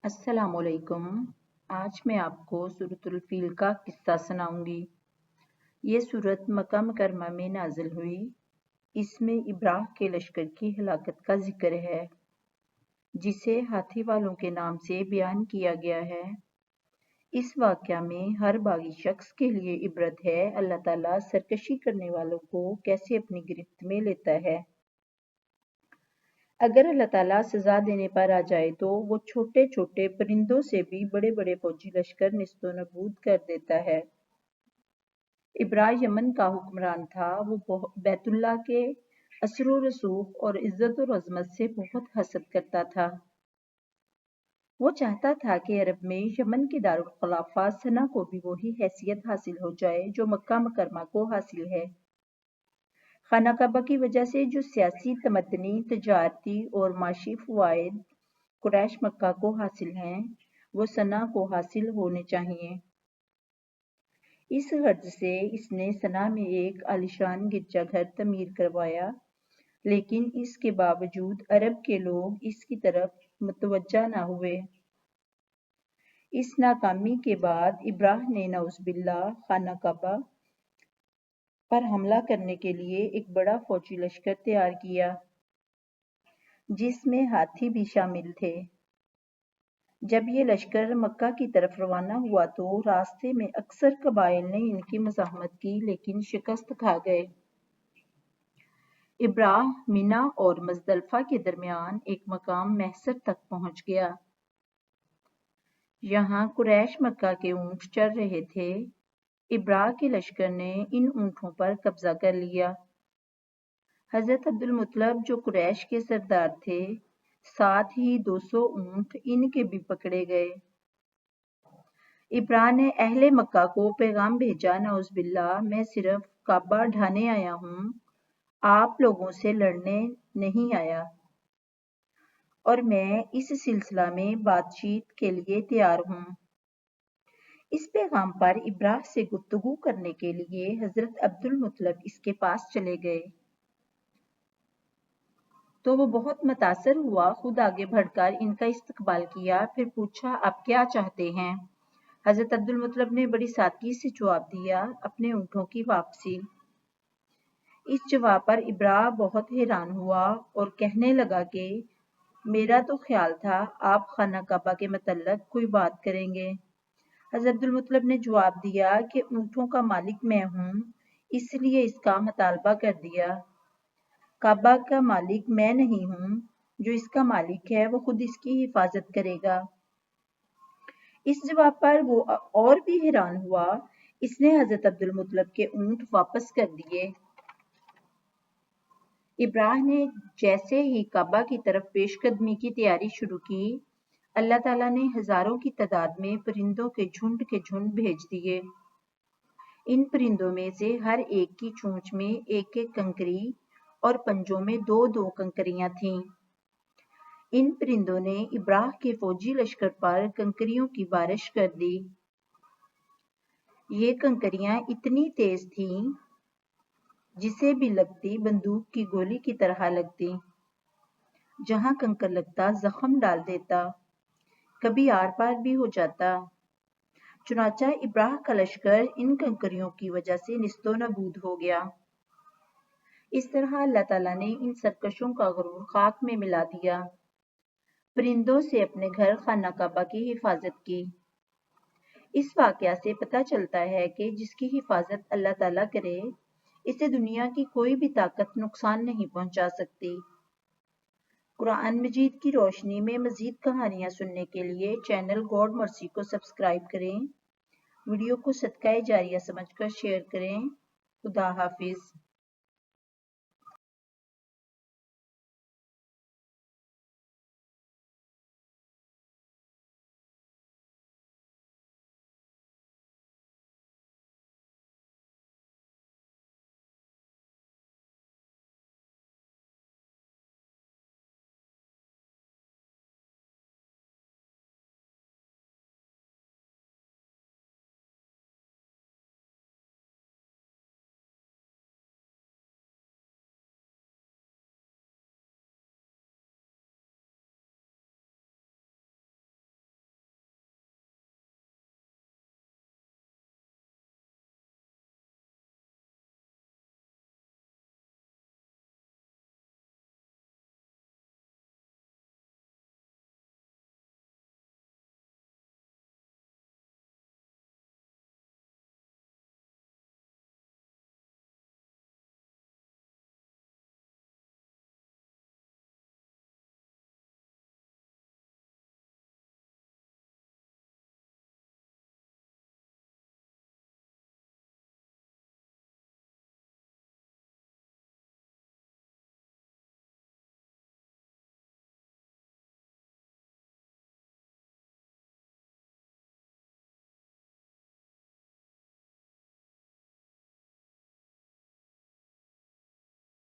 अस्सलाम वालेकुम। आज मैं आपको सूरतुल फील का किस्सा सुनाऊंगी। ये सूरत मक्का मुकरमा में नाजिल हुई। इसमें इब्राह के लश्कर की हलाकत का जिक्र है, जिसे हाथी वालों के नाम से बयान किया गया है। इस वाक़या में हर बागी शख्स के लिए इबरत है, अल्लाह ताला सरकशी करने वालों को कैसे अपनी गिरफ्त में लेता है। अगर अल्लाह ताला सजा देने पर आ जाए तो वो छोटे छोटे परिंदों से भी बड़े बड़े फौजी लश्कर निस्तो नबूद कर देता है। इब्राह यमन का हुक्मरान था। वो बैतुल्लाह के असर रसूख और इज्जत और अजमत से बहुत हसद करता था। वो चाहता था कि अरब में यमन के दारुल खिलाफा सना को भी वही हैसियत हासिल हो जाए जो मक्का मुकरमा को हासिल है। खाना काबा की वजह से जो सियासी, तमदनी, तजारती और माशी फ़वाइद कुरैश मक्का को हासिल हैं, वो सना को हासिल होने चाहिए। इस गर्ज से इसने सना में एक आलिशान गिरजाघर तमीर करवाया, लेकिन इसके बावजूद अरब के लोग इसकी तरफ मुतवज्जा न हुए। इस नाकामी के बाद इब्राह ने नऊज़ुबिल्लाह खाना काबा पर हमला करने के लिए एक बड़ा फौजी लश्कर तैयार किया, जिसमें हाथी भी शामिल थे। जब ये लश्कर मक्का की तरफ रवाना हुआ तो रास्ते में अक्सर कबाइल ने इनकी मज़ाहमत की, लेकिन शिकस्त खा गए। इब्राह मिना और मुज़दलिफ़ा के दरमियान एक मकाम महसर तक पहुंच गया। यहाँ कुरैश मक्का के ऊंट चर रहे थे। इब्राह के लश्कर ने इन ऊँटों पर कब्जा कर लिया। हज़रत अब्दुल मुत्तलब जो कुरैश के सरदार थे, साथ ही 200 ऊँट इनके भी पकड़े गए। इब्राह ने अहले मक्का को पैगाम भेजा, नऊज़ुबिल्लाह, मैं सिर्फ काबा ढाने आया हूँ, आप लोगों से लड़ने नहीं आया, और मैं इस सिलसिला में बातचीत के लिए तैयार हूँ। इस पैगाम पर इब्राह से गुफ्तगू करने के लिए हज़रत अब्दुल मुत्तलब इसके पास चले गए तो वो बहुत मुतासर हुआ। खुद आगे बढ़कर इनका इस्तकबाल किया, फिर पूछा, आप क्या चाहते हैं? हज़रत अब्दुल मुत्तलब ने बड़ी सादगी से जवाब दिया, अपने ऊँटों की वापसी। इस जवाब पर इब्राह बहुत हैरान हुआ और कहने लगा कि मेरा तो ख्याल था आप खाना काबा के मतलब कोई बात करेंगे। हज़रत अब्दुल मुत्तलब ने जवाब दिया कि ऊँटों का मालिक मैं हूँ, इसलिए इसका मुतालबा कर दिया। काबा का मालिक मैं नहीं हूँ, जो इसका मालिक है वो खुद इसकी हिफाजत करेगा। इस जवाब पर वो और भी हैरान हुआ। इसने हज़रत अब्दुल मुत्तलब के ऊँट वापस कर दिए। इब्राह ने जैसे ही काबा की तरफ पेशकदमी की तैयारी शुरू की, अल्लाह ताला ने हजारों की तादाद में परिंदों के झुंड भेज दिए। इन परिंदों में से हर एक की चोंच में एक एक कंकरी और पंजों में दो दो कंकरियां थीं। इन परिंदों ने इब्राह के फौजी लश्कर पर कंकरियों की बारिश कर दी। ये कंकरियां इतनी तेज थीं जिसे भी लगती बंदूक की गोली की तरह लगती। जहां कंकर लगता जख्म डाल देता, कभी आर पार भी हो जाता। चुनाचा इब्राह का लश्कर इन कंकरियों की वजह से निस्तो नबूद हो गया। इस तरह अल्लाह ताला ने इन सरकशों का गुरूर खाक में मिला दिया। परिंदों से अपने घर खाना काबा की हिफाजत की। इस वाकया से पता चलता है कि जिसकी हिफाजत अल्लाह ताला करे, इसे दुनिया की कोई भी ताकत नुकसान नहीं पहुंचा सकती। कुरान मजीद की रोशनी में मजीद कहानियाँ सुनने के लिए चैनल गॉड मर्सी को सब्सक्राइब करें। वीडियो को सदका जारिया समझकर शेयर करें। खुदा हाफिज।